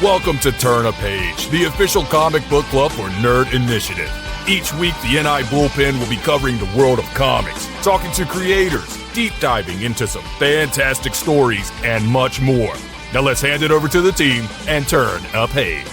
Welcome to Turn a Page, the official comic book club for Nerd Initiative. Each week, the NI Bullpen will be covering the world of comics, talking to creators, deep diving into some fantastic stories, and much more. Now let's hand it over to the team and turn a page.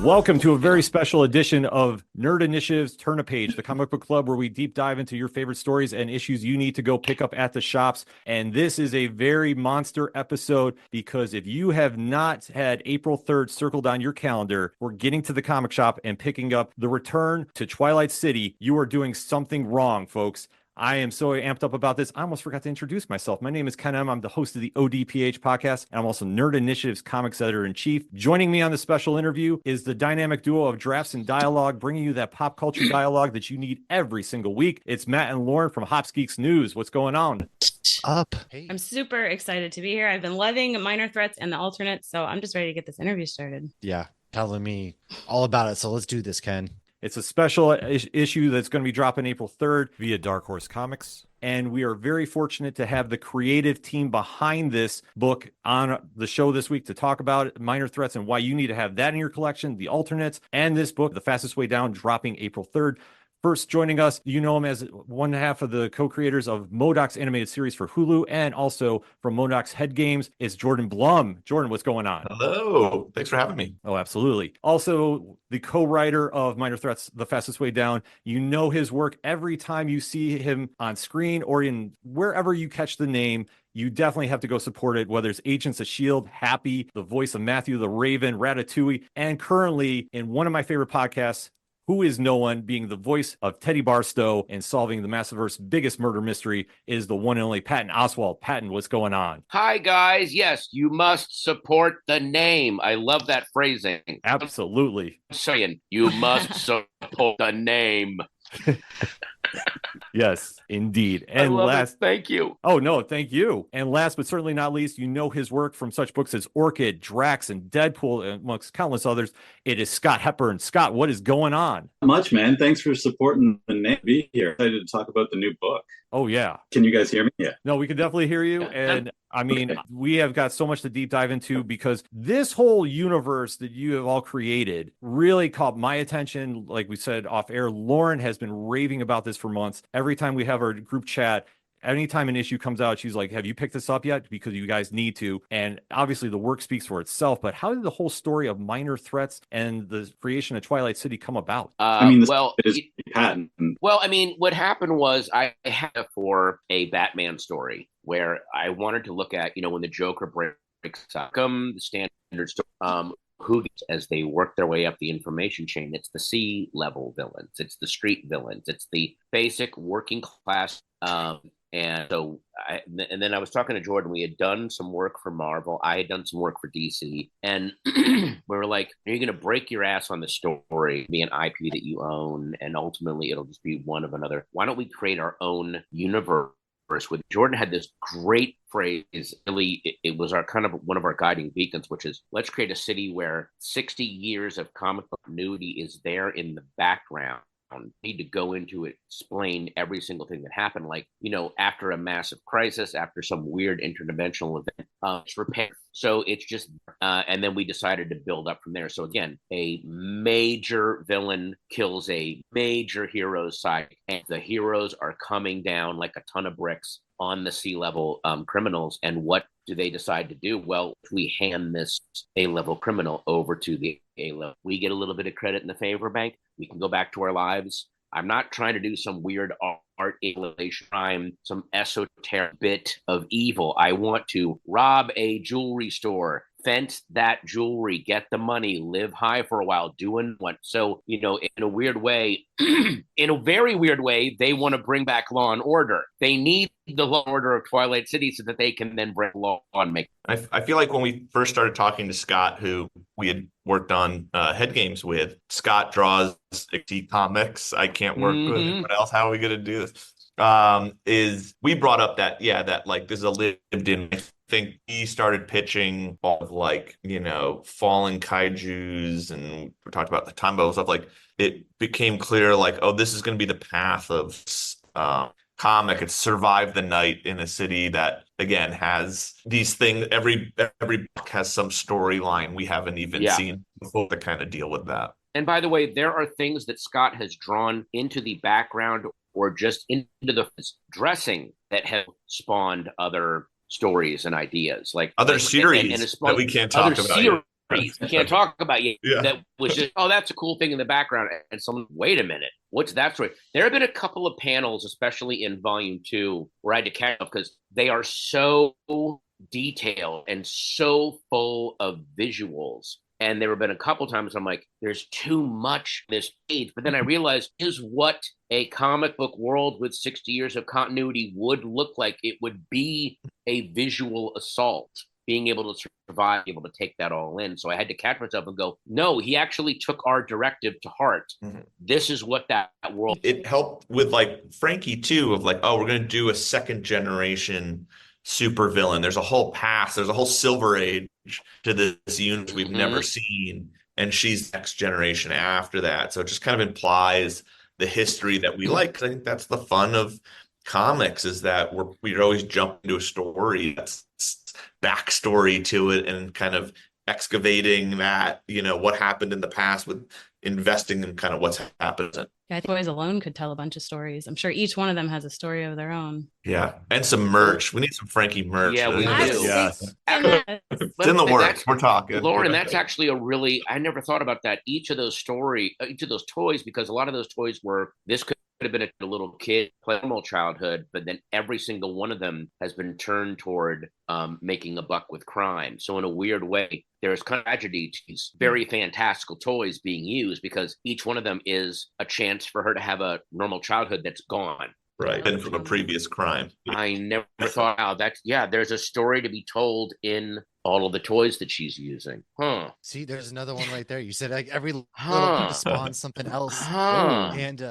Welcome to a very special edition of Nerd Initiative's Turn a Page, the comic book club where we deep dive into your favorite stories and issues you need to go pick up at the shops. And this is a very monster episode because if you have not had April 3rd circled on your calendar, we're getting to the comic shop and picking up The Return to Twilight City. You are doing something wrong, folks. I am so amped up about this. I almost forgot to introduce myself. My name is Ken M. I'm the host of the ODPH podcast, and I'm also Nerd Initiative's comics editor-in-chief. Joining me on the special interview is the dynamic duo of Drafts and Dialogue, bringing you that pop culture dialogue that you need every single week. It's Matt and Lauren from Hops Geeks News. What's going on? Up. Hey. I'm super excited to be here. I've been loving Minor Threats and the Alternates, so I'm just ready to get this interview started. Yeah, telling me all about it. So let's do this, Ken. It's a special issue that's going to be dropping April 3rd via Dark Horse Comics. And we are very fortunate to have the creative team behind this book on the show this week to talk about Minor Threats and why you need to have that in your collection, the alternates, and this book, The Fastest Way Down, dropping April 3rd. First joining us, you know him as one half of the co-creators of MODOK's animated series for Hulu and also from MODOK's Head Games is Jordan Blum. Jordan, what's going on? Hello. Thanks for having me. Oh, absolutely. Also, the co-writer of Minor Threats, The Fastest Way Down. You know his work every time you see him on screen or in wherever you catch the name. You definitely have to go support it, whether it's Agents of S.H.I.E.L.D., Happy, the voice of Matthew the Raven, Ratatouille, and currently in one of my favorite podcasts, Who is No One, being the voice of Teddy Barstow and solving the Massiverse's biggest murder mystery, is the one and only Patton Oswalt. Patton, what's going on? Hi, guys. Yes, you must support the name. I love that phrasing. Absolutely. I'm saying you must support the name. Yes, indeed. And thank you. Oh, no, thank you. And last but certainly not least, you know his work from such books as Orchid, Drax, and Deadpool, amongst countless others. It is Scott Hepburn. Scott, what is going on? Not much, man. Thanks for supporting the name. Be here. Excited to talk about the new book. Oh, yeah. Can you guys hear me? Yeah. No, we can definitely hear you. And I mean, we have got so much to deep dive into because this whole universe that you have all created really caught my attention. Like we said off air, Lauren has been raving about this for months. Every time we have our group chat, anytime an issue comes out, she's like, have you picked this up yet? Because you guys need to. And obviously the work speaks for itself, but how did the whole story of Minor Threats and the creation of Twilight City come about? What happened was I had it for a Batman story where I wanted to look at, when the Joker breaks up, the standard story, who, as they work their way up the information chain, it's the C-level villains, it's the street villains, it's the basic working class. And then I was talking to Jordan. We had done some work for Marvel. I had done some work for DC. And we were like, are you going to break your ass on the story, be an IP that you own, and ultimately it'll just be one of another? Why don't we create our own universe? With Jordan had this great phrase. Really, it was our kind of one of our guiding beacons, which is let's create a city where 60 years of comic book continuity is there in the background. Need to go into it, explain every single thing that happened, like after a massive crisis, after some weird interdimensional event, it's repaired. So it's just and then we decided to build up from there. So again, a major villain kills a major hero's side, and the heroes are coming down like a ton of bricks on the C-level criminals. And what do they decide to do? Well, we hand this A-level criminal over to the A-level. We get a little bit of credit in the favor bank. We can go back to our lives. I'm not trying to do some weird art alienation crime, some esoteric bit of evil. I want to rob a jewelry store, fence that jewelry, get the money, live high for a while, doing what? So, in a weird way, in a very weird way, they want to bring back law and order. They need the law and order of Twilight City so that they can then bring law and make. I feel like when we first started talking to Scott, who we had worked on Head Games with, Scott draws XT comics. I can't work with anyone else. How are we going to do this? Is we brought up that this is a lived in. I think he started pitching of falling kaijus, and we talked about the Tombo stuff. Like it became clear, this is going to be the path of comic. It's survive the night in a city that, again, has these things. Every book has some storyline we haven't even seen before to kind of deal with that. And by the way, there are things that Scott has drawn into the background or just into the dressing that have spawned other stories and ideas, like other series that we can't talk about. Series we can't talk about yet. Yeah. That was just, oh, that's a cool thing in the background. And someone, wait a minute, what's that story? There have been a couple of panels, especially in volume 2, where I had to catch up because they are so detailed and so full of visuals. And there have been a couple times I'm like, there's too much this page. But then I realized is what a comic book world with 60 years of continuity would look like. It would be a visual assault, being able to survive, able to take that all in. So I had to catch myself and go, no, he actually took our directive to heart. Mm-hmm. This is what that world. It helped with like Frankie too, of like, oh, we're going to do a second generation super villain. There's a whole past, there's a whole Silver Age to this universe we've never seen, and she's next generation after that. So it just kind of implies the history that we like, because I think that's the fun of comics, is that we're always jumping into a story that's backstory to it and kind of excavating that, what happened in the past with investing in kind of what's happened. Yeah, I think Boys Alone could tell a bunch of stories. I'm sure each one of them has a story of their own. Yeah, and some merch. We need some Frankie merch. Yeah, we do. Yes. It's in the works. We're talking. Lauren, that's actually I never thought about that. Each of those toys, because a lot of those toys could have been a little kid, normal childhood, but then every single one of them has been turned toward making a buck with crime. So in a weird way, there's kind of tragedy to these very fantastical toys being used, because each one of them is a chance for her to have a normal childhood that's gone. Right. And from a previous crime. I never thought, there's a story to be told in all of the toys that she's using. See, there's another one right there. You said like every little thing spawns something else. And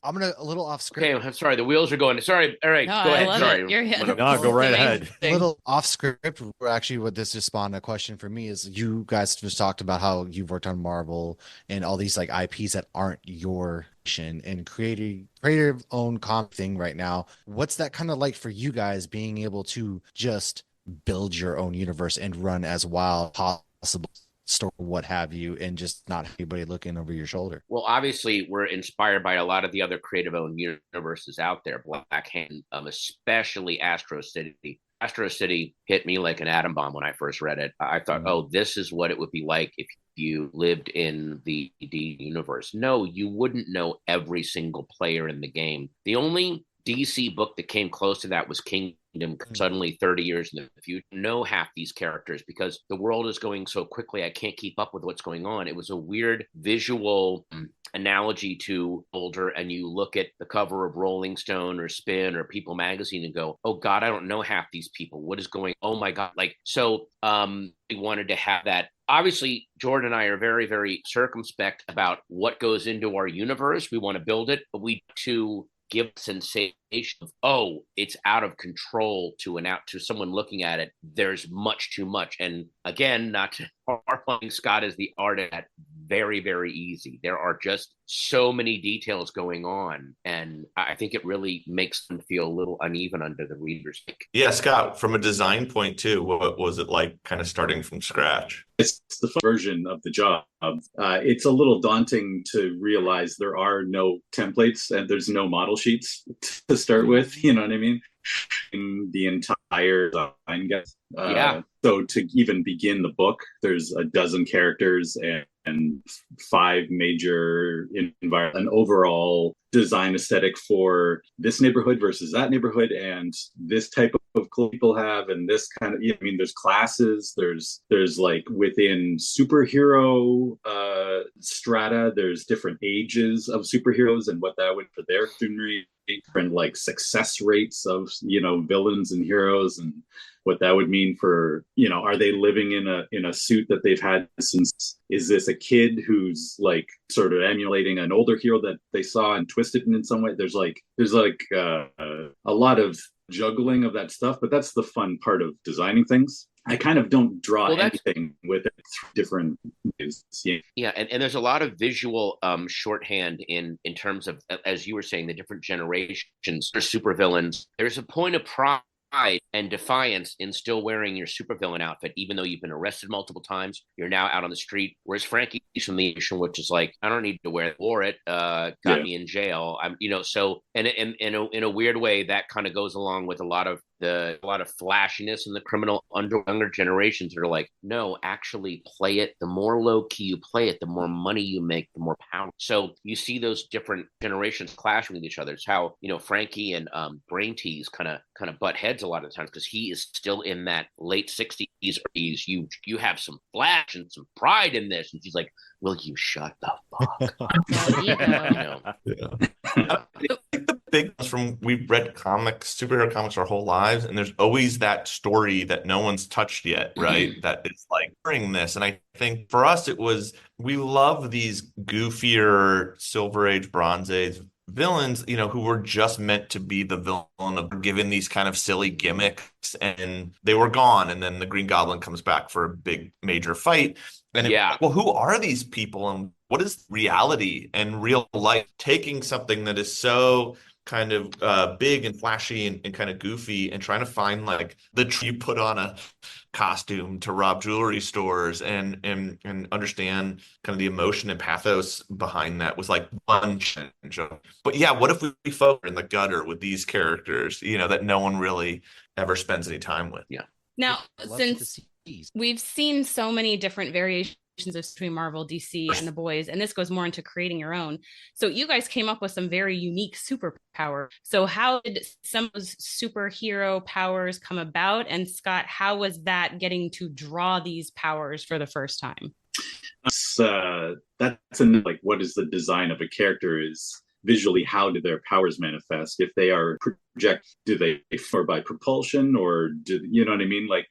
I'm gonna a little off script. Okay, I'm sorry. The wheels are going. Sorry. All right, go ahead. Sorry. No, go right ahead. A little off script. Actually, what this just spawned a question for me is, you guys just talked about how you've worked on Marvel and all these like IPs that aren't your and creative own comic thing right now. What's that kind of like for you guys, being able to just build your own universe and run as wild possible? Store, what have you, and just not anybody looking over your shoulder? Well, obviously, we're inspired by a lot of the other creative-owned universes out there. Black Hand, especially Astro City. Astro City hit me like an atom bomb when I first read it. I thought, oh, this is what it would be like if you lived in the D universe. No, you wouldn't know every single player in the game. The only DC book that came close to that was Kingdom. Suddenly 30 years in the future, know half these characters because the world is going so quickly, I can't keep up with what's going on. It was a weird visual analogy to older, and you look at the cover of Rolling Stone or Spin or People magazine and go, oh God, I don't know half these people. What is going, oh my God. We wanted to have that. Obviously, Jordan and I are very, very circumspect about what goes into our universe. We want to build it, but we to give a sensation of, oh, it's out of control to someone looking at it. There's much too much. And again, not to harping Scott as the artist, very, very easy. There are just so many details going on. And I think it really makes them feel a little uneven under the reader's sake. Yeah, Scott, from a design point too, what was it like kind of starting from scratch? It's the version of the job. It's a little daunting to realize there are no templates and there's no model sheets to start with. You know what I mean? The entire design, guys. So to even begin the book, there's a dozen characters and 5 major environments, an overall design aesthetic for this neighborhood versus that neighborhood, and this type of clothes people have, and this kind of, there's classes, there's like within superhero strata, there's different ages of superheroes and what that would for their scenery, and like success rates of villains and heroes, and what that would mean for, are they living in a suit that they've had since, is this a kid who's like sort of emulating an older hero that they saw and twisted in some way? There's a lot of juggling of that stuff, but that's the fun part of designing things. I kind of don't draw Well, anything with it through different ways. Yeah. Yeah, and there's a lot of visual shorthand in terms of, as you were saying, the different generations or supervillains. There's a point of pride and defiance in still wearing your supervillain outfit, even though you've been arrested multiple times. You're now out on the street. Whereas Frankie's from the nation, which is like, I don't need to wear it. Wore it, got me in jail. I'm, so, and in a weird way, that kind of goes along with a lot of flashiness in the criminal younger generations that are like, no, actually play it. The more low key you play it, the more money you make, the more power. So you see those different generations clashing with each other. It's how, Frankie and Brain Tease kind of butt heads a lot of the times, because he is still in that late 60s or 80s. You have some flash and some pride in this. And she's like, will you shut the fuck up? I think the big ones from, we've read superhero comics our whole lives, and there's always that story that no one's touched yet, right? That is like during this. And I think for us, it was, we love these goofier Silver Age, Bronze Age villains, who were just meant to be the villain of given these kind of silly gimmicks, and they were gone. And then the Green Goblin comes back for a big major fight. And well, who are these people, and what is reality and real life? Taking something that is so kind of big and flashy and kind of goofy, and trying to find like you put on a costume to rob jewelry stores and understand kind of the emotion and pathos behind that was like one change. But yeah, what if we focus in the gutter with these characters, that no one really ever spends any time with? Yeah. Now, since we've seen so many different variations between Marvel, DC, and the boys, and this goes more into creating your own. So you guys came up with some very unique superpower. So how did some of those superhero powers come about? And Scott, how was that getting to draw these powers for the first time? That's like, what is the design of a character is visually, how do their powers manifest? If they are project, do they or by propulsion, or do you know what I mean? Like,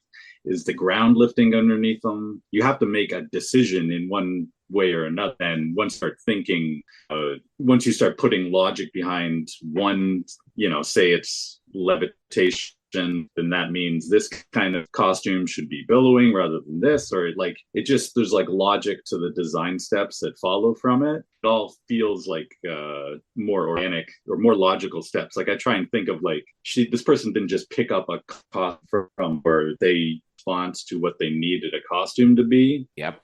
is the ground lifting underneath them? You have to make a decision in one way or another. And once you start thinking, once you start putting logic behind one, say it's levitation, then that means this kind of costume should be billowing rather than this, or like it just, there's like logic to the design steps that follow from it. It all feels like more organic or more logical steps. Like I try and think of like, this person didn't just pick up a costume from where they response to what they needed a costume to be. Yep.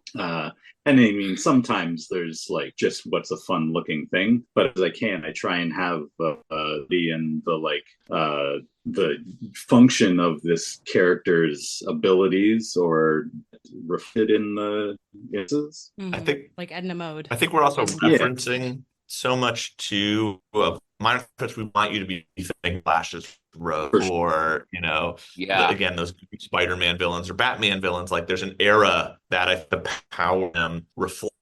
And I mean, sometimes there's like just what's a fun looking thing, but as I try and have the function of this character's abilities or refit in the instances. Mm-hmm. I think like Edna Mode. I think we're also referencing so much to minor threats. We want you to be thinking Flash's Rogue, or again, those Spider-Man villains or Batman villains. Like there's an era that the power them reflect.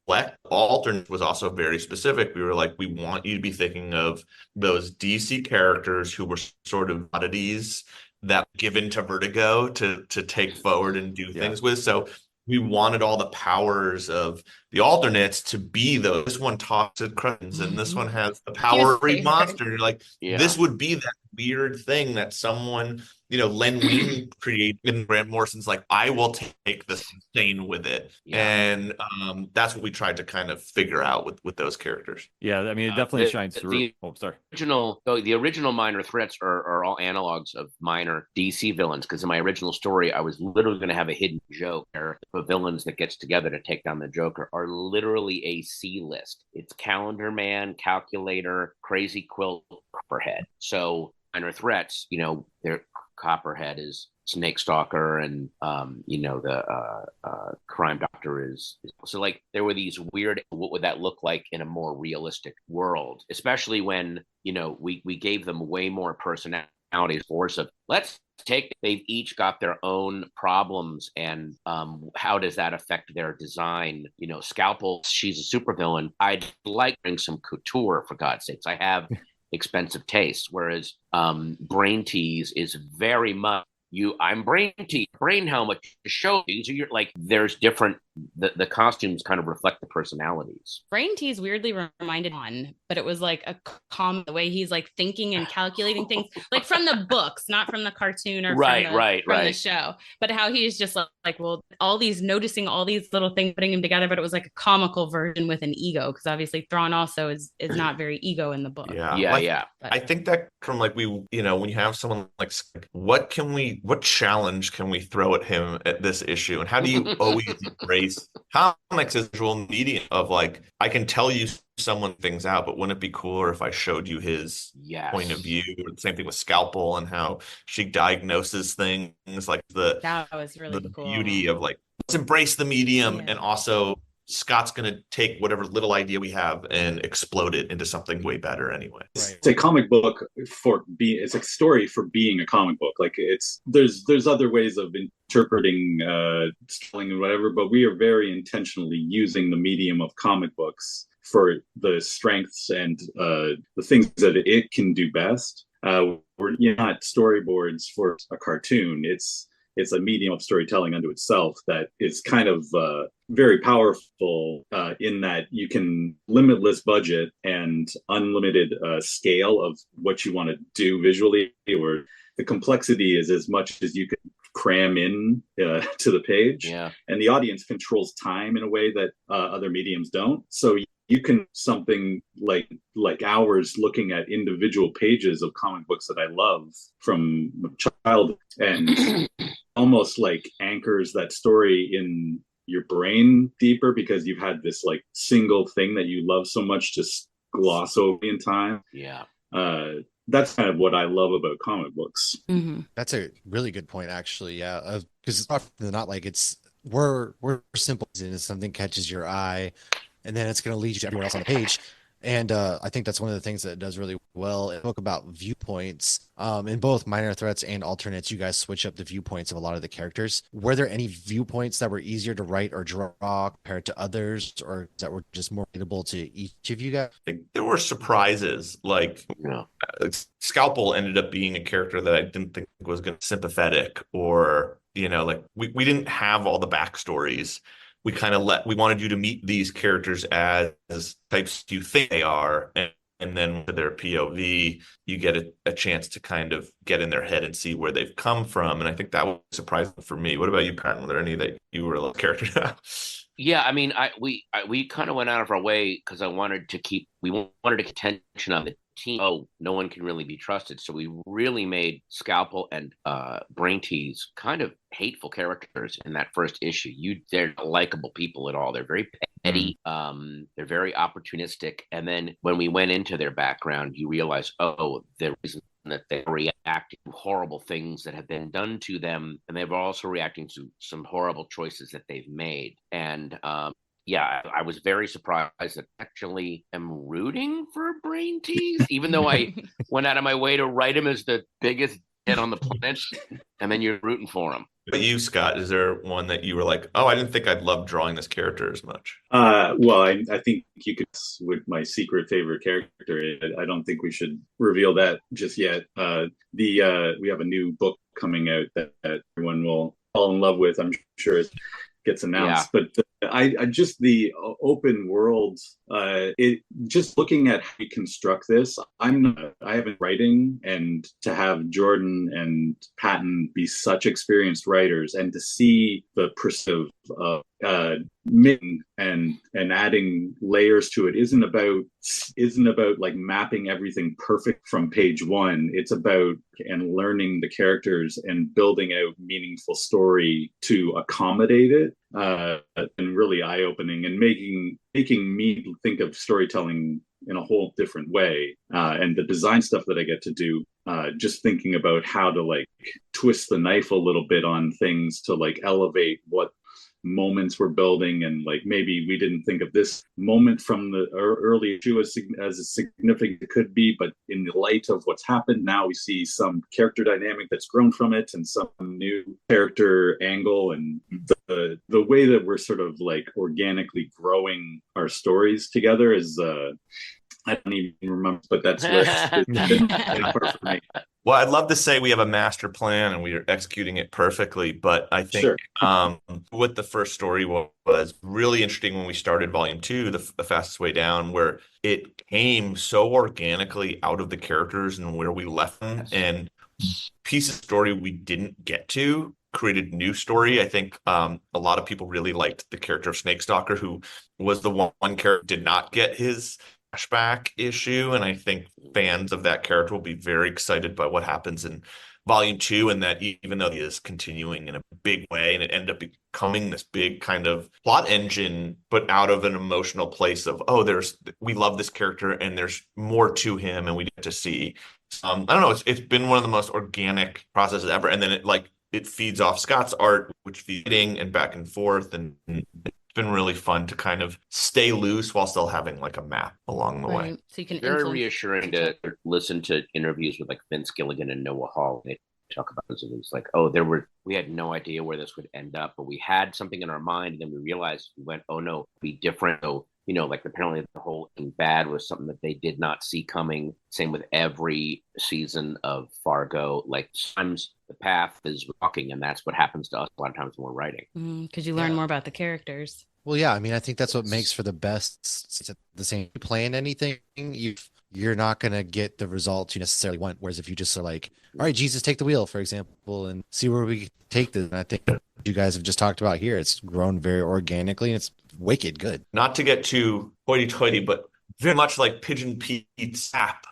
Alternate was also very specific. We were like, we want you to be thinking of those DC characters who were sort of oddities that given to Vertigo to take forward and do things with. So we wanted all the powers of the alternates to be those. This one talks to Crumbs, and this one has the power of Reed Monster. You're like, this would be that weird thing that someone, Len Wein created in Grant Morrison's like, I will take the insane with it. And that's what we tried to kind of figure out with those characters. Yeah, I mean, it definitely shines through. The original minor threats are all analogs of minor DC villains, because in my original story, I was literally going to have a hidden joke where the villains that gets together to take down the Joker are literally a C-list. It's Calendar Man, Calculator, Crazy Quilt, Copperhead. So minor threats, their Copperhead is Snake Stalker, and the Crime Doctor is. So like there were these weird, what would that look like in a more realistic world, especially when we gave them way more personalities. Force of they've each got their own problems, and how does that affect their design? Scalpel, she's a supervillain. I'd like to bring some couture, for God's sakes. I have expensive tastes, whereas Brain Tease is very much I'm Brain Tease, brain helmet to show these are your, like there's different the costumes kind of reflect the personalities. Brain Tease weirdly reminded one, but it was like a calm the way he's like thinking and calculating things, like from the books, not from the cartoon or from the show, but how he's just like, well, all these noticing all these little things, putting them together, but it was like a comical version with an ego, because obviously Thrawn also is not very ego in the book. I think that from like when you have someone like, what challenge can we throw at him at this issue, and how do you always embrace comics as visual medium of like, I can tell you someone things out, but wouldn't it be cooler if I showed you his point of view? Or the same thing with Scalpel and how she diagnoses things, like that was really the cool. beauty of like, let's embrace the medium, and also Scott's going to take whatever little idea we have and explode it into something way better anyway. Right. It's a comic book it's a story for being a comic book. Like there's other ways of interpreting storytelling and whatever, but we are very intentionally using the medium of comic books for the strengths and the things that it can do best. We're not storyboards for a cartoon. It's a medium of storytelling unto itself that is kind of very powerful in that you can limitless budget and unlimited scale of what you want to do visually, or the complexity is as much as you can cram in to the page. And the audience controls time in a way that other mediums don't. So you can something like hours looking at individual pages of comic books that I love from childhood, and almost like anchors that story in your brain deeper, because you've had this like single thing that you love so much just gloss over in time. That's kind of what I love about comic books. That's a really good point, actually. Yeah, because it's not like we're simple, and if something catches your eye, and then it's going to lead you to everyone else on the page. And I think that's one of the things that it does really well. It spoke about viewpoints. In both Minor Threats and Alternates, you guys switch up the viewpoints of a lot of the characters. Were there any viewpoints that were easier to write or draw compared to others, or that were just more relatable to each of you guys? I think there were surprises. Like Scalpel ended up being a character that I didn't think was going to be sympathetic, or like we didn't have all the backstories. We kind of we wanted you to meet these characters as types you think they are, and then to their POV, you get a chance to kind of get in their head and see where they've come from. And I think that was surprising for me. What about you, Patton? Were there any that you were a little character? Yeah, I mean, we kind of went out of our way because we wanted to keep attention on the team. Oh, no one can really be trusted. So we really made Scalpel and Brain Tease kind of hateful characters in that first issue. They're not likable people at all. They're very petty. They're very opportunistic. And then when we went into their background, you realize, the reason that they're reacting to horrible things that have been done to them, and they're also reacting to some horrible choices that they've made. And I was very surprised that I actually am rooting for Brain Tease, even though I went out of my way to write him as the biggest dead on the planet, and then you're rooting for him. But you, Scott, is there one that you were like, I didn't think I'd love drawing this character as much? Well, I think you could, with my secret favorite character. I don't think we should reveal that just yet. We have a new book coming out that everyone will fall in love with. I'm sure it gets announced, but I just the open world. Just looking at how we construct this, I haven't writing, and to have Jordan and Patton be such experienced writers, and to see the pursuit of Ming and adding layers to it isn't about like mapping everything perfect from page one. It's about learning the characters and building out meaningful story to accommodate it, and really eye-opening, and making me think of storytelling in a whole different way. And the design stuff that I get to do, just thinking about how to like twist the knife a little bit on things to like elevate what moments we're building, and like maybe we didn't think of this moment from the early issue as significant it could be, but in the light of what's happened now, we see some character dynamic that's grown from it, and some new character angle, and the way that we're sort of like organically growing our stories together is I don't even remember, but that's where it's been far for me. Well, I'd love to say we have a master plan and we are executing it perfectly, but I think what the first story was really interesting when we started volume 2, the fastest way down, where it came so organically out of the characters and where we left them, and pieces of story we didn't get to created new story. I think a lot of people really liked the character of Snake Stalker, who was the one character did not get his flashback issue, and I think fans of that character will be very excited by what happens in volume 2, and that even though he is continuing in a big way and it ended up becoming this big kind of plot engine, but out of an emotional place of, we love this character and there's more to him and we get to see. I don't know, it's been one of the most organic processes ever, and then it feeds off Scott's art, which feeding and back and forth, and been really fun to kind of stay loose while still having like a map along the way. So you can very reassuring to listen to interviews with like Vince Gilligan and Noah Hall. They talk about this, and it's like, we had no idea where this would end up, but we had something in our mind, and then we realized we went, oh no, be different. So like apparently the whole thing bad was something that they did not see coming. Same with every season of Fargo. Like sometimes the path is walking, and that's what happens to us a lot of times when we're writing. Because you learn more about the characters. Well, yeah, I mean, I think that's what makes for the best. It's the same. Plan anything, you're not going to get the results you necessarily want. Whereas if you just are like, all right, Jesus, take the wheel, for example, and see where we take this. And I think you guys have just talked about here, it's grown very organically and it's wicked good. Not to get too hoity-toity, but very much like Pigeon Pete's app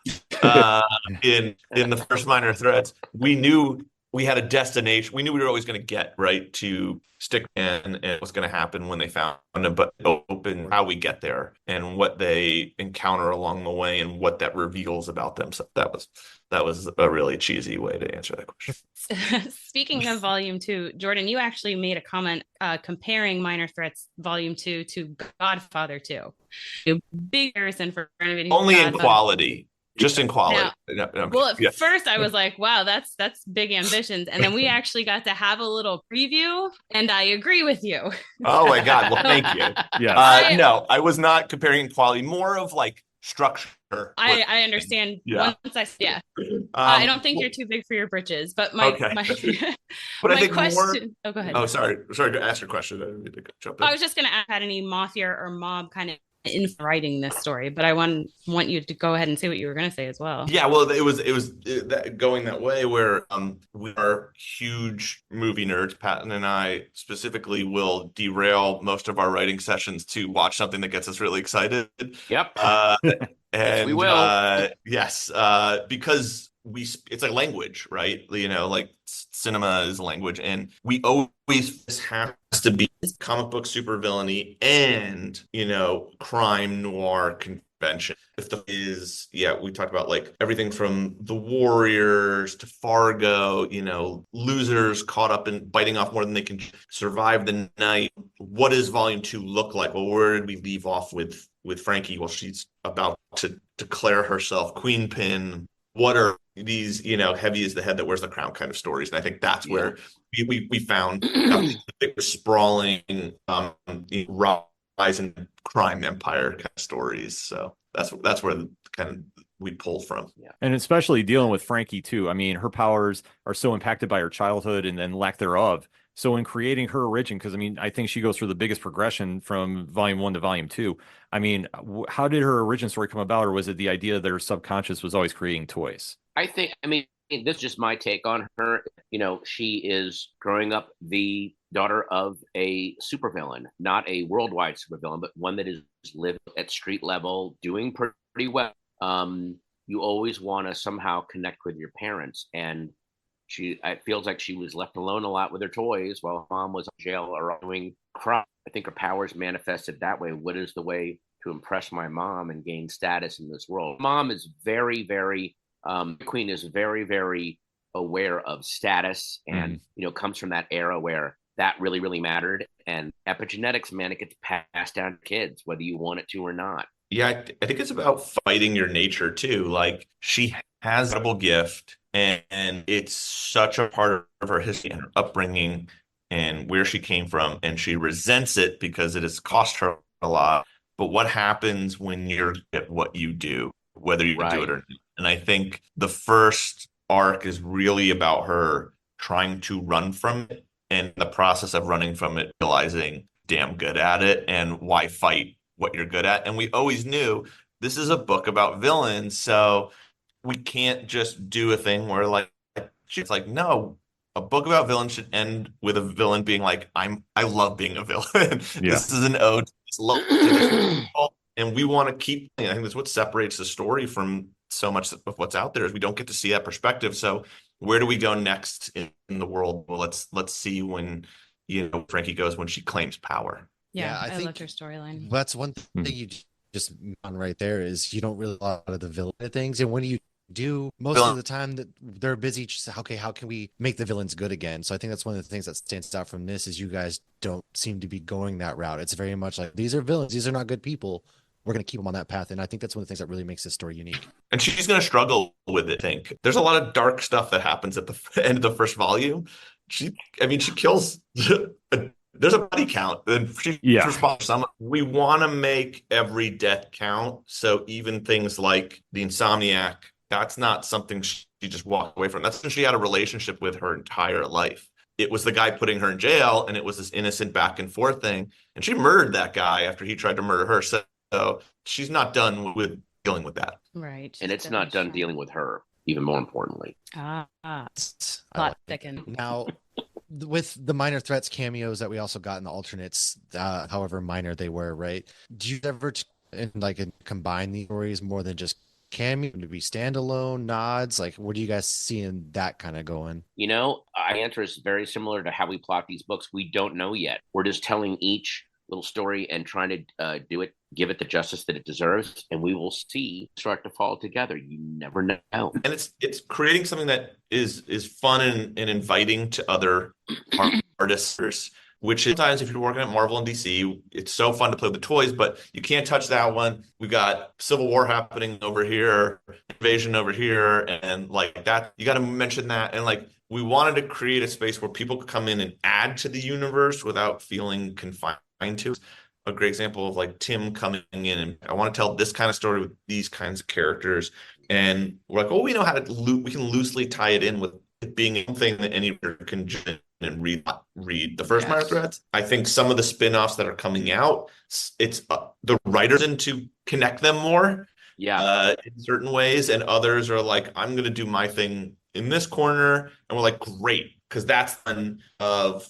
in the first Minor Threats. We knew we had a destination. We knew we were always going to get right to Stickman and what's going to happen when they found him, but open how we get there and what they encounter along the way and what that reveals about them. So that was a really cheesy way to answer that question. Speaking of volume 2, Jordan, you actually made a comment comparing Minor Threats volume 2 to Godfather 2. A big comparison for only in quality. Just in quality. First I was like, wow, that's big ambitions. And then we actually got to have a little preview, and I agree with you. Oh my God. Well, thank you. No, I was not comparing quality, more of like structure. I understand. Once I don't think you're too big for your britches, but my but I think question. Go ahead. Oh, sorry to ask your question. I didn't mean to jump in. I was just going to ask, had any mafia or mob kind of in writing this story, but I want you to go ahead and say what you were going to say as well. Yeah, well, it was going that way where we are huge movie nerds. Patton and I specifically will derail most of our writing sessions to watch something that gets us really excited. Yep. And yes, we will. Yes, because it's a language, right? Like cinema is a language, and we always have to be comic book supervillainy and crime noir convention. We talked about like everything from The Warriors to Fargo, losers caught up in biting off more than they can survive the night. What does volume 2 look like? Well, where did we leave off with Frankie? Well, she's about to declare herself Queen Pin. What are these, heavy is the head that wears the crown kind of stories? And I think that's where we found the sprawling rise in crime empire kind of stories. So that's where we pull from. Yeah. And especially dealing with Frankie too. I mean, her powers are so impacted by her childhood and then lack thereof. So in creating her origin, because I think she goes through the biggest progression from volume 1 to volume 2. I mean, how did her origin story come about, or was it the idea that her subconscious was always creating toys? This is just my take on her. She is growing up the daughter of a supervillain, not a worldwide supervillain, but one that is lived at street level, doing pretty well. You always want to somehow connect with your parents, and it feels like she was left alone a lot with her toys while mom was in jail or doing crime. I think her powers manifested that way. What is the way to impress my mom and gain status in this world? Mom is very, very, Queen is very, very aware of status and, comes from that era where that really, really mattered. And epigenetics, man, it gets passed down to kids, whether you want it to or not. Yeah, I think it's about fighting your nature too. Like, she has a incredible gift, and it's such a part of her history and her upbringing and where she came from, and she resents it because it has cost her a lot. but what happens when you're at what you do, whether you do it or not. And I think the first arc is really about her trying to run from it, and the process of running from it, realizing damn good at it, and why fight what you're good at. And we always knew this is a book about villains, so we can't just do a thing where like she's like, no, a book about villains should end with a villain being like, I love being a villain. This is an ode to this love to this world. And we want to keep, I think that's what separates the story from so much of what's out there, is we don't get to see that perspective. So where do we go next in the world? Well, let's see when, Frankie goes, when she claims power. Yeah, I loved her storyline. That's one thing you just on right there, is you don't really a lot of the villain things. And when you do, most of the time that they're busy just, okay, how can we make the villains good again? So I think that's one of the things that stands out from this, is you guys don't seem to be going that route. It's very much like, these are villains, these are not good people, we're going to keep them on that path. And I think that's one of the things that really makes this story unique. And she's going to struggle with it, I think. There's a lot of dark stuff that happens at the end of the first volume. She kills there's a body count, and she responds. We want to make every death count. So even things like the Insomniac, that's not something she just walked away from. That's something she had a relationship with her entire life. It was the guy putting her in jail, and it was this innocent back and forth thing. And she murdered that guy after he tried to murder her. So she's not done with dealing with that. Right. And it's not done dealing with her, even more importantly. Plot thicken. Now, with the minor threats cameos that we also got in the alternates, however minor they were, right? Do you ever combine these stories more than just cameo, to be standalone nods? Like, what do you guys see in that kind of going? Our answer is very similar to how we plot these books. We don't know yet. We're just telling each little story and trying to give it the justice that it deserves, and we will see start to fall together. You never know. And it's creating something that is fun and inviting to other artists, which sometimes if you're working at Marvel and DC, it's so fun to play with the toys, but you can't touch that one. We've got Civil War happening over here, invasion over here, and like that, you got to mention that. And like, we wanted to create a space where people could come in and add to the universe without feeling confined to. A great example of like Tim coming in and, I want to tell this kind of story with these kinds of characters, and we're like, we know how to we can loosely tie it in with it being something that any reader can and read the first minor threats. I think some of the spin-offs that are coming out, it's the writers in to connect them more in certain ways, and others are like, I'm going to do my thing in this corner, and we're like, great, because that's one of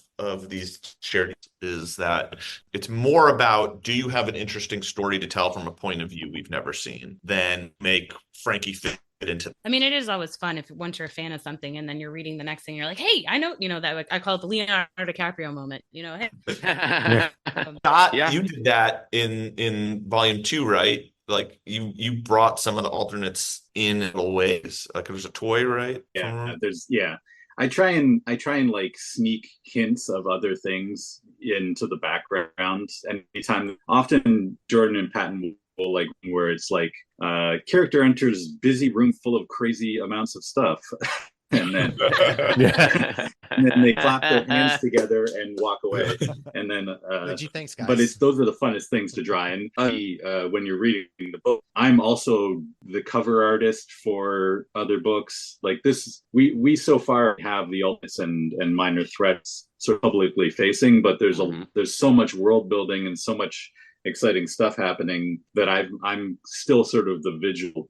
these shared is that it's more about, do you have an interesting story to tell from a point of view we've never seen, than make Frankie fit into. I mean, it is always fun if once you're a fan of something and then you're reading the next thing, you're like, hey, I know, that, like, I call it the Leonardo DiCaprio moment, hey. You did that in volume 2, right? Like you brought some of the alternates in little ways. Like there's a toy, right? I try and like sneak hints of other things into the background. Anytime, often Jordan and Patton will like where it's like character enters busy room full of crazy amounts of stuff. and then they clap their hands together and walk away. And then thanks, guys. But those are the funnest things to draw. And when you're reading the book, I'm also the cover artist for other books. Like this, we so far have the ultimates and minor threats sort of publicly facing, but there's so much world building and so much exciting stuff happening that I'm still sort of the visual.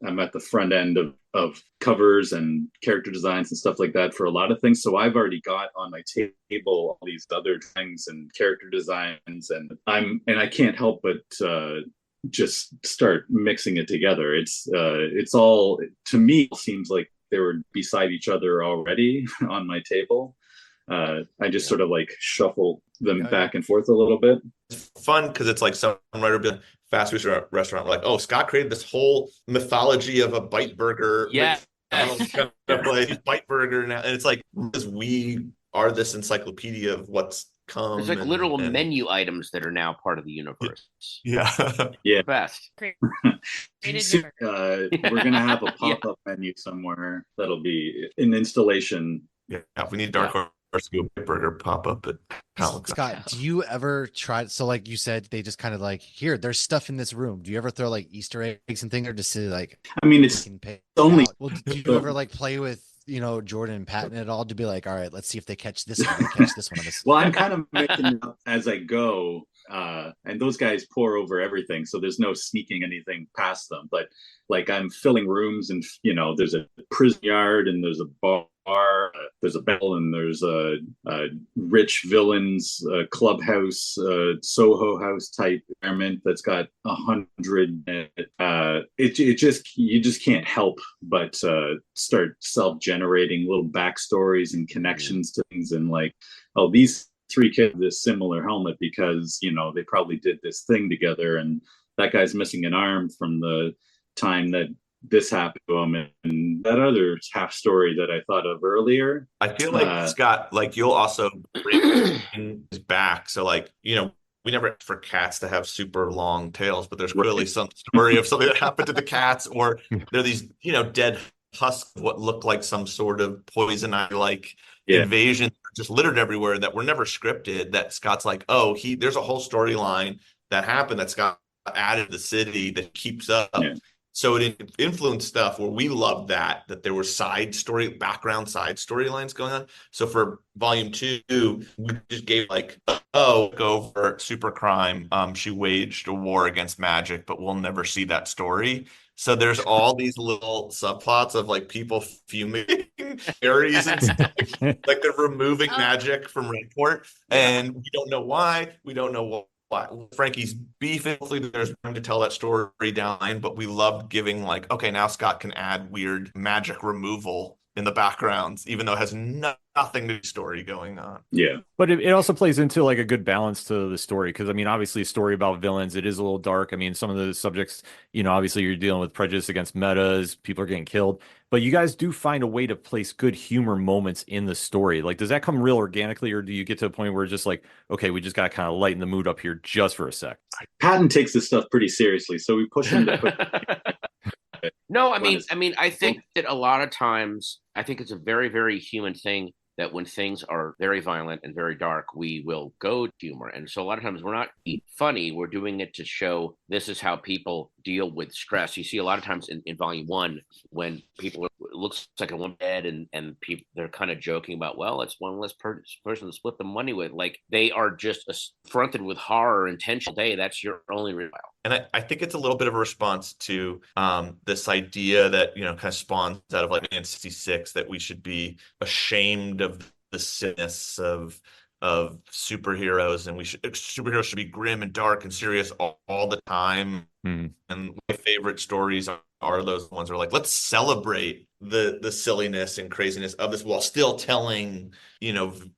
I'm at the front end of covers and character designs and stuff like that for a lot of things. So I've already got on my table all these other things and character designs, and I can't help but just start mixing it together. It's all, to me, it seems like they were beside each other already on my table. I just sort of like shuffle them back and forth a little bit. It's fun because it's like some writer be like, fast food restaurant, like, oh, Scott created this whole mythology of a bite burger. Bite burger now, and it's like, because we are this encyclopedia of what's come. There's like literal menu items that are now part of the universe. Yeah. Best. We're gonna have a pop-up menu somewhere that'll be an installation. Yeah, we need Dark Horse Barstool Burger pop up at Comic-Con. Scott, do you ever try? So, like you said, they just kind of like, here, there's stuff in this room. Do you ever throw like Easter eggs and things, or just say like, I mean, we it's can pay only out? Well, do you ever like play with Jordan and Patton at all to be like, all right, let's see if they catch this one, catch this one of this. well, I'm kind of making it up as I go, and those guys pour over everything, so there's no sneaking anything past them. But like I'm filling rooms, and there's a prison yard, and there's a bar, there's a bell, and there's a rich villains clubhouse, Soho House type environment that's got 100. You just can't help but start self-generating little backstories and connections to things, and like, oh, these three kids have this similar helmet because they probably did this thing together, and that guy's missing an arm from the time that this happened to him, and that other half story that I thought of earlier. I feel like Scott, like you'll also bring his back. So like, we never asked for cats to have super long tails, but there's clearly some story of something that happened to the cats, or they're these, dead husks of what looked like some sort of poison ivy invasion just littered everywhere that were never scripted, that Scott's like, oh, there's a whole storyline that happened that Scott added to the city that keeps up. Yeah. So it influenced stuff where we loved that there were background side storylines going on. So for volume 2, we just gave like, go over super crime. She waged a war against magic, but we'll never see that story. So there's all these little subplots of like people fuming Aries and stuff. Like they're removing magic from Redport, and we don't know why. We don't know what. Frankie's beefing. Hopefully there's time to tell that story down, but we loved giving like, okay, now Scott can add weird magic removal in the backgrounds, even though it has nothing to do story going on. Yeah. But it also plays into like a good balance to the story. Cause I mean, obviously a story about villains, it is a little dark. I mean, some of the subjects, obviously you're dealing with prejudice against metas, people are getting killed, but you guys do find a way to place good humor moments in the story. Like, does that come real organically, or do you get to a point where it's just like, okay, we just got to kind of lighten the mood up here just for a sec? Patton takes this stuff pretty seriously, so we push him to put No, I mean, I think that a lot of times, I think it's a very, very human thing that when things are very violent and very dark, we will go to humor. And so a lot of times we're not funny. We're doing it to show this is how people deal with stress. You see a lot of times in volume 1, when people, it looks like a one dead, and people, they're kind of joking about, well, it's one less person to split the money with. Like they are just confronted with horror and tension. Hey, that's your only real. And I think it's a little bit of a response to this idea that, kind of spawns out of like Man 66, that we should be ashamed of the cynicism of superheroes, and superheroes should be grim and dark and serious all the time. And my favorite stories are those ones where like, let's celebrate the silliness and craziness of this while still telling,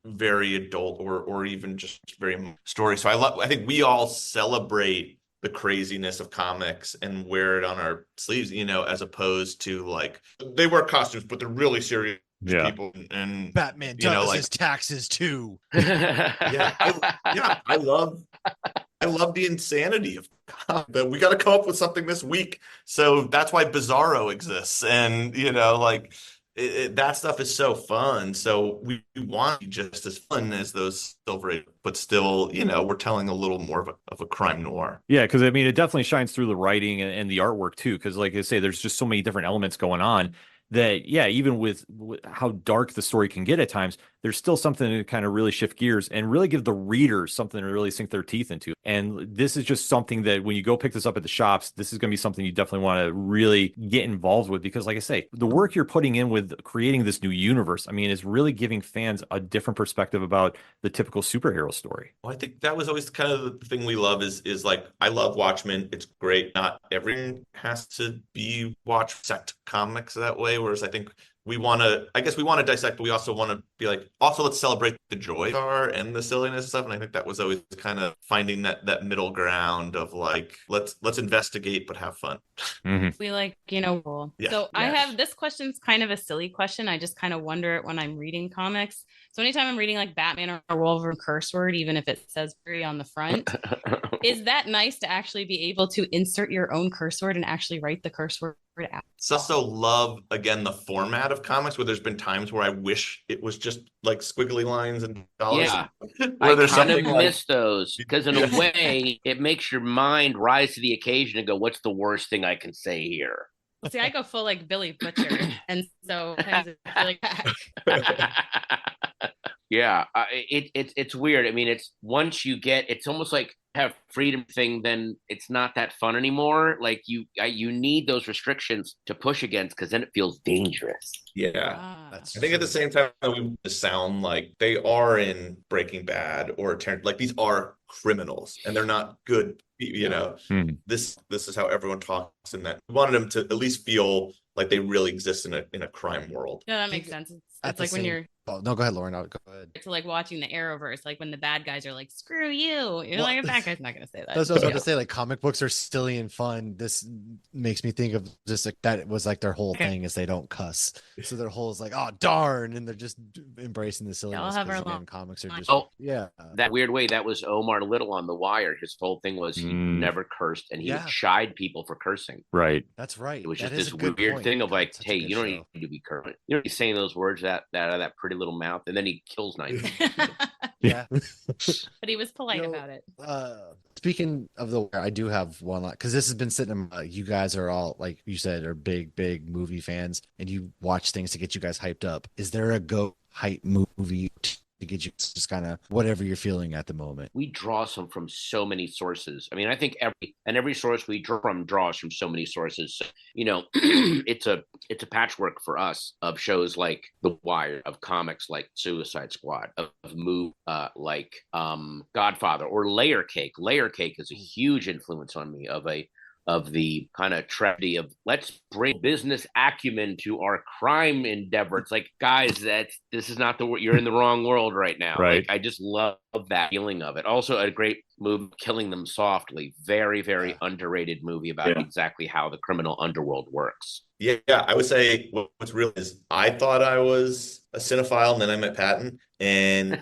very adult or even just very story. So I think we all celebrate the craziness of comics and wear it on our sleeves, as opposed to like, they wear costumes, but they're really serious people. And Batman does his taxes too. I love the insanity of that. We got to come up with something this week. So that's why Bizarro exists. And, that stuff is so fun. So we want to be just as fun as those Silver Age, but still, we're telling a little more of a crime noir. Yeah, because I mean, it definitely shines through the writing and the artwork too. Because like I say, there's just so many different elements going on that, even with how dark the story can get at times, there's still something to kind of really shift gears and really give the readers something to really sink their teeth into. And this is just something that when you go pick this up at the shops, this is going to be something you definitely want to really get involved with, because like I say, the work you're putting in with creating this new universe, I mean, is really giving fans a different perspective about the typical superhero story. Well, I think that was always kind of the thing we love is like, I love Watchmen. It's great. Not everything has to be dissect comics that way. Whereas I think we want to dissect, but we also want to be like, also let's celebrate the joy and the silliness and stuff. And I think that was always kind of finding that middle ground of like, let's investigate, but have fun. We rule. Yeah. So I have, this question's kind of a silly question. I just kind of wonder it when I'm reading comics. So anytime I'm reading like Batman or Wolverine curse word, even if it says "free" on the front, is that nice to actually be able to insert your own curse word and actually write the curse word I also love, again, the format of comics where there's been times where I wish it was just like squiggly lines and dollars. Yeah, where I there's kind of something like, miss those because in a way it makes your mind rise to the occasion and go, what's the worst thing I can say here? See, I go full like Billy Butcher, and so sometimes I feel like Yeah, it's weird. I mean, it's once you get, it's almost like have freedom thing, then it's not that fun anymore. Like you need those restrictions to push against because then it feels dangerous. Yeah, I think at the same time we sound like they are in Breaking Bad or like these are criminals and they're not good. You know, this is how everyone talks in that. We wanted them to at least feel like they really exist in a crime world. Yeah, that makes sense. It's like when you're. Oh no, go ahead, Lauren. Go ahead. It's like watching the Arrowverse, like when the bad guys are like, "Screw you," you're like, "A bad guy's not gonna say that." That's what I was about to say. Like comic books are silly and fun. This makes me think of just like that. It was like their whole thing is they don't cuss, so their whole is like, "Oh darn," and they're just embracing the silliness. Again, comics are just that weird way. That was Omar Little on The Wire. His whole thing was he never cursed, and he shied people for cursing. Right. That's right. It was just this weird thing of like, hey, you don't need to be cursing. You know, he's saying those words out of that pretty little mouth, and then he kills 90. Yeah. But he was polite about it. Speaking of The Wire, I do have one lot because this has been sitting in, you guys are all, like you said, are big movie fans and you watch things to get you guys hyped up. Is there a hype movie to get you just kind of whatever you're feeling at the moment? We draw some from so many sources. I mean, I think every source we draw from draws from so many sources. So, you know, it's a patchwork for us of shows like The Wire, of comics like Suicide Squad, of movies like Godfather or Layer Cake. Layer Cake is a huge influence on me of the kind of tragedy of let's bring business acumen to our crime endeavor. It's like, guys, this is not you're in the wrong world right now. Right. Like, I just love that feeling of it. Also a great movie, Killing Them Softly. Very, very underrated movie about exactly how the criminal underworld works. Yeah, I would say what's real is I thought I was a cinephile, and then I met Patton, and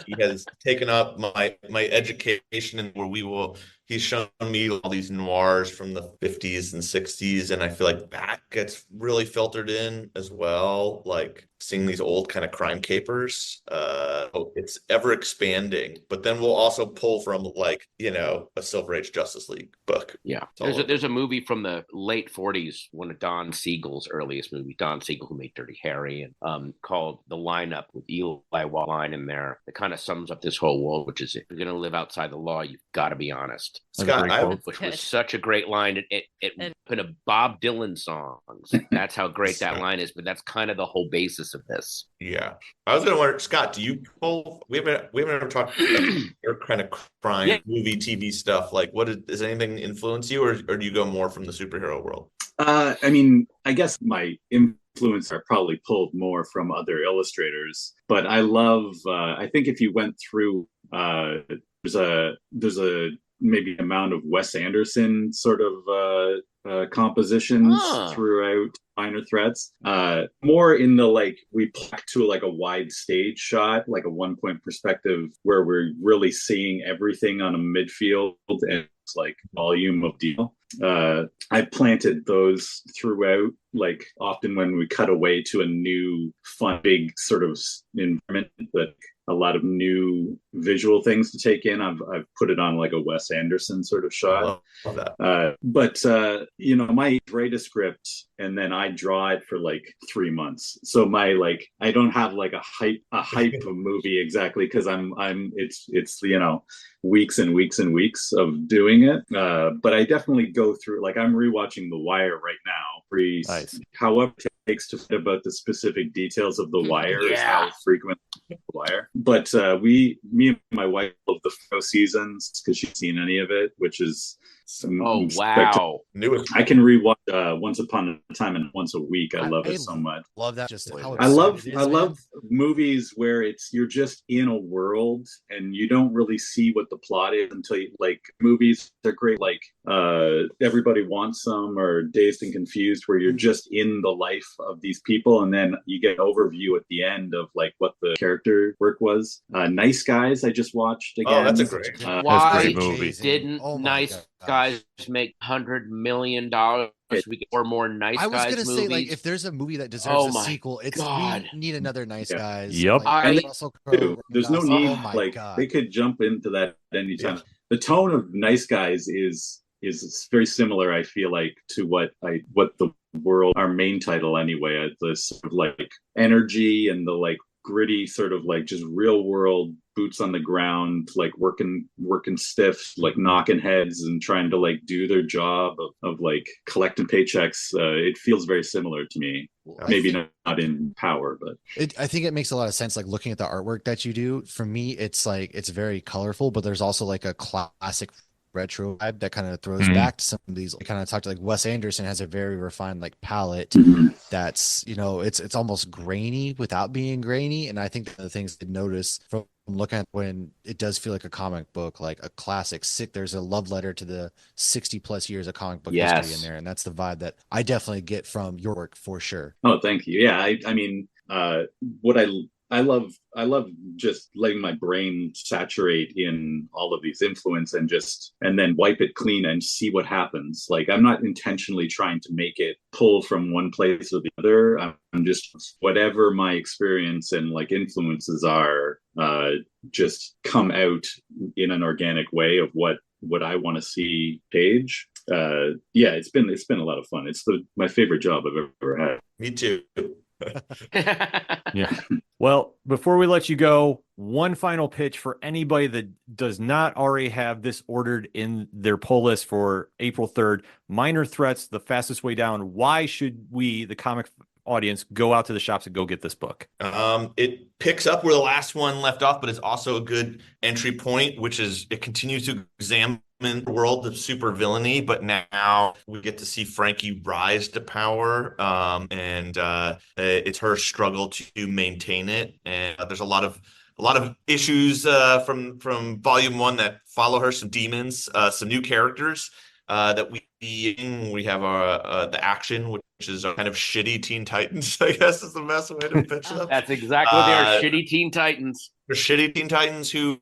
he has taken up my education, and he's shown me all these noirs from the 50s and 60s, and I feel like that gets really filtered in as well, like seeing these old kind of crime capers. It's ever expanding, but then we'll also pull from like, you know, a Silver Age Justice League book. Yeah, there's a movie from the late 40s, one of Don Siegel's earliest movies, Don Siegel, who made Dirty Harry, and called The Lineup, with Eli Wallach in there. It kind of sums up this whole world, which is if you're going to live outside the law, you've got to be honest. Scott, which was such a great line. It put a Bob Dylan songs. That's how great that line is. But that's kind of the whole basis of this. Yeah, I was going to wonder, Scott, do you pull? We haven't ever talked about your kind of crime movie, TV stuff. Like, does anything influence you, or do you go more from the superhero world? I mean, I guess my influence are probably pulled more from other illustrators, but I love. I think if you went through, there's a maybe amount of Wes Anderson sort of compositions throughout Minor Threats. More in the like we pluck to like a wide stage shot, like a 1-point perspective where we're really seeing everything on a midfield and it's like volume of detail. I planted those throughout, like often when we cut away to a new fun big sort of environment, but a lot of new visual things to take in. I've put it on like a Wes Anderson sort of shot. Love that. But you know, my write a script and then I draw it for like 3 months. So my I don't have like a hype movie exactly because it's you know, weeks and weeks and weeks of doing it. But I definitely go through, like I'm rewatching The Wire right now. Nice. However it takes to fit about the specific details of The Wire is how frequent The Wire. But me and my wife love the 4 seasons because she's seen any of it, which is wow. I can rewatch Once Upon a Time and once a week. I love it so much. Love that. Just how I love movies where you're just in a world and you don't really see what the plot is until movies are great like Everybody Wants Some or Dazed and Confused, where you're just in the life of these people and then you get an overview at the end of like what the character work was. Nice Guys I just watched again. Oh, that's a great Why movie. didn't Nice guys make $100 million. We get 4 more Nice Guys. I was gonna movies. say, like, if there's a movie that deserves a sequel, God. we need another Nice Guys. Yep. Like, Russell Crowe, There's no Gosling. need. Oh my like God. they could jump into that anytime. Yeah. The tone of Nice Guys is very similar, I feel like, to what the world, our main title anyway, the sort of like energy and the like gritty sort of like just real world boots on the ground, like working stiff, like knocking heads and trying to like do their job of like collecting paychecks. It feels very similar to me. Maybe not in power, but I think it makes a lot of sense. Like looking at the artwork that you do, for me, it's like, it's very colorful, but there's also like a classic retro vibe that kind of throws back to some of these. I kind of talked to, like, Wes Anderson has a very refined like palette that's, you know, it's almost grainy without being grainy. And I think the things to notice from looking at when it does feel like a comic book, like a classic, there's a love letter to the 60 plus years of comic book history in there. And that's the vibe that I definitely get from your work for sure. Oh, thank you. Yeah. I mean, what I love just letting my brain saturate in all of these influence and then wipe it clean and see what happens. Like, I'm not intentionally trying to make it pull from one place or the other. I'm just, whatever my experience and like influences are, just come out in an organic way of what I want to see page. Yeah, it's been a lot of fun. It's my favorite job I've ever had. Me too. Yeah. Well, before we let you go, one final pitch for anybody that does not already have this ordered in their pull list for April 3rd. Minor Threats, The Fastest Way Down. Why should we, the comic audience, go out to the shops and go get this book? It picks up where the last one left off, but it's also a good entry point, which is it continues to examine the world of super villainy, but now we get to see Frankie rise to power, and it's her struggle to maintain it. And there's a lot of issues from volume 1 that follow her, some demons, some new characters that we have the action, which is a kind of shitty Teen Titans, I guess is the best way to pitch them. That's exactly what they are, shitty Teen Titans. They're shitty Teen Titans who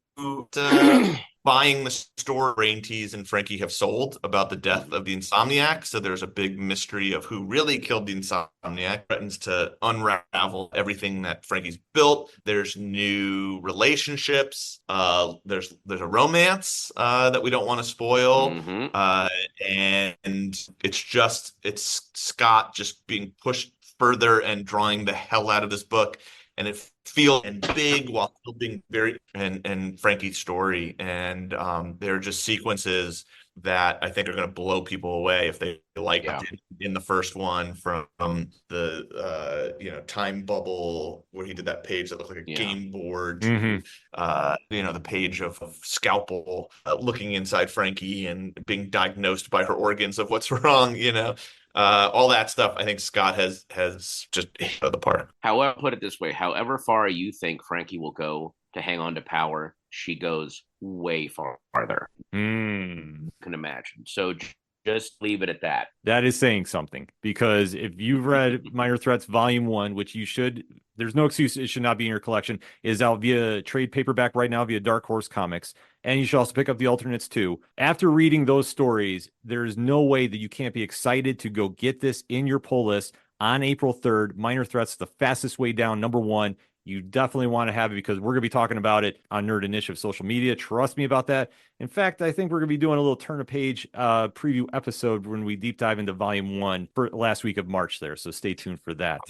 buying the store Brain Tease and Frankie have sold about the death of the Insomniac. So there's a big mystery of who really killed the Insomniac. Threatens to unravel everything that Frankie's built. There's new relationships. There's a romance that we don't want to spoil. And it's Scott just being pushed further and drawing the hell out of this book. And it feels big while still being very and Frankie's story. And there are just sequences that I think are going to blow people away if they liked it in the first one, from the time bubble where he did that page that looked like a game board, the page of Scalpel looking inside Frankie and being diagnosed by her organs of what's wrong, all that stuff. I think Scott has just hit out of the park. However, put it this way, however far you think Frankie will go to hang on to power, she goes way farther. Can imagine. So just leave it at that. That is saying something, because if you've read Minor Threats Volume 1, which you should, there's no excuse it should not be in your collection, is out via trade paperback right now via Dark Horse Comics. And you should also pick up the alternates too. After reading those stories, there is no way that you can't be excited to go get this in your pull list on April 3rd. Minor Threats, The Fastest Way Down, #1. You definitely want to have it, because we're going to be talking about it on Nerd Initiative social media. Trust me about that. In fact, I think we're going to be doing a little turn a page preview episode when we deep dive into Volume 1 for last week of March there. So stay tuned for that.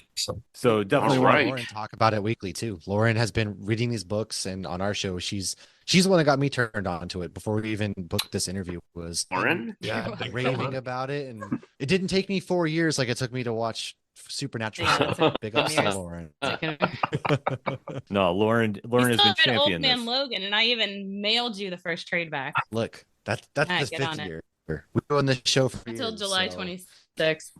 So definitely want Lauren talk about it weekly too. Lauren has been reading these books, and on our show, she's the one that got me turned on to it before we even booked this interview. Was Lauren? Yeah, raving about it, and it didn't take me 4 years like it took me to watch Supernatural. Big ups to Lauren. No, Lauren has been champion. Old Man Logan, and I even mailed you the first trade back. Look, that's the 5th year. We're doing this show for until years, July 26th.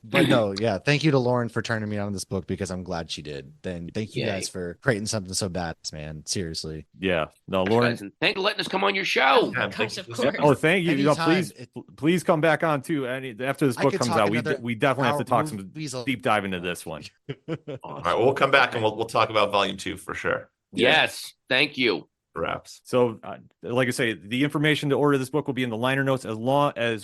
But no, yeah, thank you to Lauren for turning me on this book, because I'm glad she did. Then thank you guys for creating something so bad, man. Seriously. Yeah. No, Lauren. Thank you for letting us come on your show. Oh, my gosh, of course. Oh, thank you. Please come back on too. After this book comes out, we definitely have to talk some deep dive into this one. All right, we'll come back and we'll talk about Volume 2 for sure. Yes, thank you. wraps. So, like I say, the information to order this book will be in the liner notes, as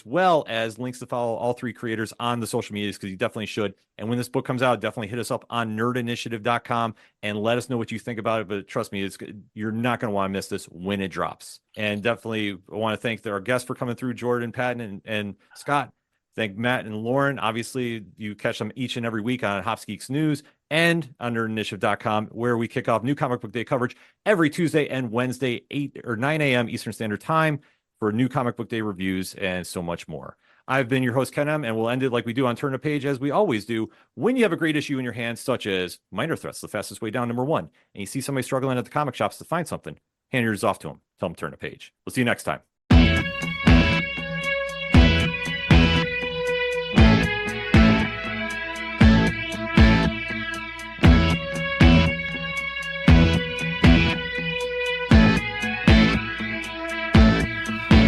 well as links to follow all three creators on the social medias, because you definitely should. And when this book comes out, definitely hit us up on nerdinitiative.com and let us know what you think about it. But trust me, you're not going to want to miss this when it drops. And definitely want to thank our guests for coming through, Jordan, Patton, and Scott. Thank Matt and Lauren. Obviously, you catch them each and every week on Hops Geeks News and on nerdinitiative.com, where we kick off new comic book day coverage every Tuesday and Wednesday, 8 or 9 a.m. Eastern Standard Time, for new comic book day reviews and so much more. I've been your host, Ken M., and we'll end it like we do on Turn a Page, as we always do. When you have a great issue in your hands, such as Minor Threats, the fastest way down, #1, and you see somebody struggling at the comic shops to find something, hand yours off to them. Tell them turn a page. We'll see you next time.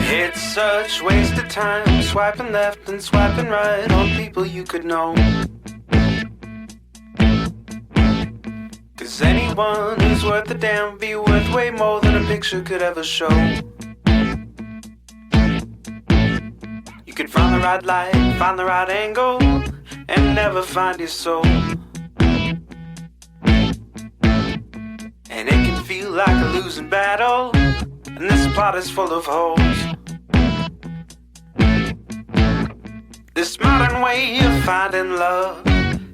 It's such waste of time, swiping left and swiping right on people you could know. 'Cause anyone who's worth a damn be worth way more than a picture could ever show. You could find the right light, find the right angle, and never find your soul. And it can feel like a losing battle, and this plot is full of holes. This modern way of finding love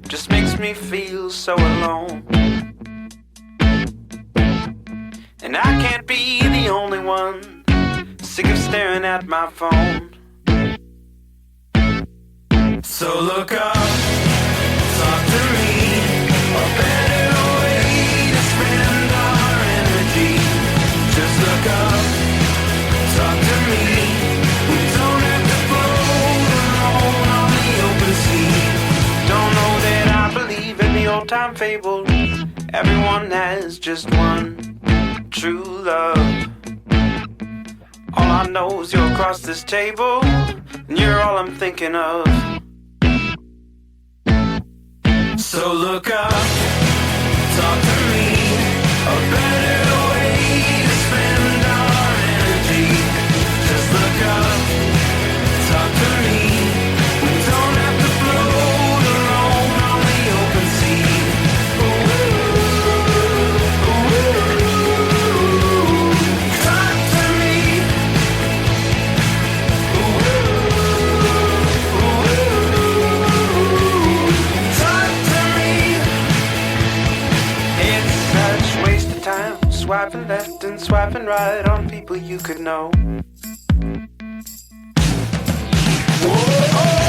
just makes me feel so alone. And I can't be the only one sick of staring at my phone. So look up, talk to me, a better way to spend our energy. Just look up, talk to me. We don't have to float alone on the open sea. Don't know that I believe in the old time fable. Everyone has just one true love. All I know is you're across this table, and you're all I'm thinking of. So look up, talk to me, a better way to spend our energy. Just look up, talk to me. We don't have to float alone on the open sea. Talk to me. Talk to me. It's such waste of time, swiping left and swiping right on people you could know. Whoa.